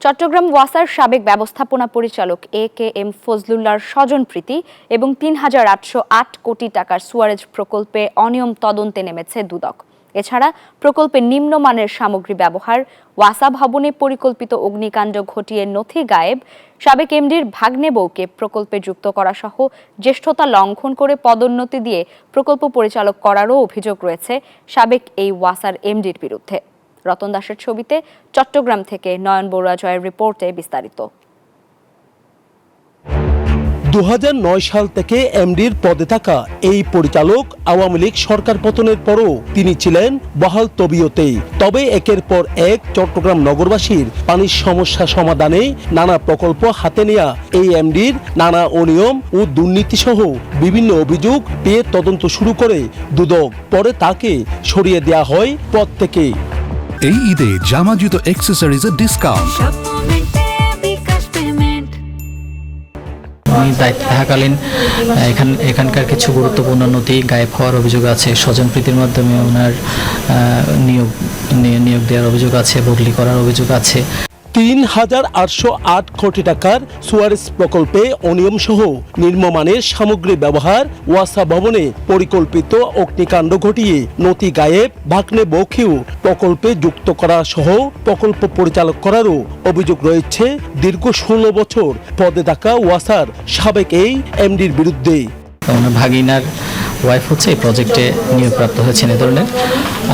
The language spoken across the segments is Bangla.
চট্টগ্রাম ওয়াসার সাবেক ব্যবস্থাপনা পরিচালক এ.কে.এম. ফজলুল্লাহর স্বজনপ্রীতি এবং ৩,৮০৮ কোটি টাকার সুয়ারেজ প্রকল্পে অনিয়ম তদন্তে নেমেছে দুদক। এছাড়া প্রকল্পে নিম্নমানের সামগ্রী ব্যবহার, ওয়াসা ভবনে পরিকল্পিত অগ্নিকাণ্ড ঘটিয়ে নথি গায়েব, সাবেক এমডির ভাগ্নে বউকে প্রকল্পে যুক্ত করা সহ জ্যেষ্ঠতা লঙ্ঘন করে পদোন্নতি দিয়ে প্রকল্প পরিচালক করারও অভিযোগ রয়েছে সাবেক এই ওয়াসার এমডির বিরুদ্ধে। রতন দাসের ছবিতে চট্টগ্রাম থেকে নয়ন বড়ুয়া জয়ের রিপোর্টে বিস্তারিত। ২০০৯ সাল থেকে এমডির পদে থাকা এই পরিচালক আওয়ামী লীগ সরকার পতনের পরও তিনি ছিলেন বহাল তবিয়তেই। তবে একের পর এক চট্টগ্রাম নগরবাসীর পানির সমস্যা সমাধানে নানা প্রকল্প হাতে নেয়া এই এমডির নানা অনিয়ম ও দুর্নীতি সহ বিভিন্ন অভিযোগ পেয়ে তদন্ত শুরু করে দুদক। পরে তাকে সরিয়ে দেয়া হয় পদ থেকে। এই ঈদে জামা জুতো অ্যাক্সেসরিজের ডিসকাউন্ট। আমি দায়িত্বে থাকাকালীন এখানকার কিছু গুরুত্বপূর্ণ নথি গায়েব হওয়ার অভিযোগ আছে, স্বজনপ্রীতির মাধ্যমে ওনার নিয়োগ দেওয়ার অভিযোগ আছে, বদলি করার অভিযোগ আছে। ৩,৮০৮ কোটি টাকার সুয়ারেজ প্রকল্পে অনিয়ম সহ নিম্নমানের সামগ্রী ব্যবহার, ওয়াসা ভবনে পরিকল্পিত অগ্নিকাণ্ড ঘটিয়ে নথি গায়েব, ভাগ্নে বউকেও প্রকল্পে যুক্ত করা সহ প্রকল্প পরিচালক করারও অভিযোগ রয়েছে দীর্ঘ ১৬ বছর পদে থাকা ওয়াসার সাবেক এই এমডির বিরুদ্ধে। ওনার ভাগিনার ওয়াইফ হচ্ছে এই প্রজেক্টে নিয়োগপ্রাপ্ত হয়েছেন এ ধরনের।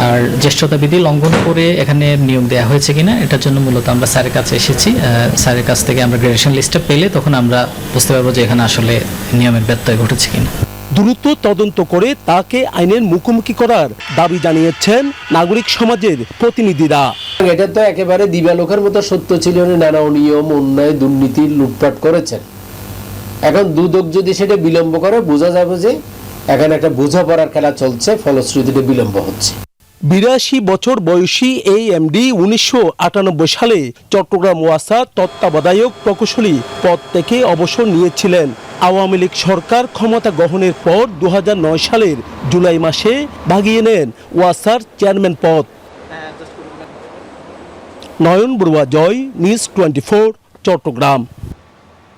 আর জ্যেষ্ঠতা বিধি লঙ্ঘন করে এখানে নিয়োগ দেওয়া হয়েছে কিনা এটার জন্য মূলত আমরা স্যারের কাছে এসেছি। স্যারের কাছ থেকে আমরা গ্রেডেশন লিস্টটা পেলে তখন আমরা বুঝতে পারবো যে এখানে আসলে নিয়মের ব্যত্যয় ঘটেছে কিনা। দ্রুত তদন্ত করে তাকে আইনের মুখোমুখি করার দাবি জানিয়েছেন নাগরিক সমাজের প্রতিনিধিরা। এটা তো একেবারে দিবালোকের মতো সত্য ছিল, নানা অনিয়ম, অন্যায়, দুর্নীতি, লুটপাট করেছেন। এখন দুদক যদি সেটা বিলম্ব করে, বোঝা যাবে যে এখানে একটা বোঝাপড়ার খেলা চলছে, ফলশ্রুতিতে বিলম্ব হচ্ছে। ৮২ বছর বয়সী এই এমডি ১৯৯৮ সালে চট্টগ্রাম ওয়াসা তত্ত্বাবধায়ক প্রকৌশলী পদ থেকে অবসর নিয়েছিলেন। আওয়ামী লীগ সরকার ক্ষমতা গ্রহণের পর ২০০৯ সালের জুলাই মাসে ভাগিয়ে নেন ওয়াসার চেয়ারম্যান পদ। নয়ন বড়ুয়া জয়, নিউজ 24, চট্টগ্রাম।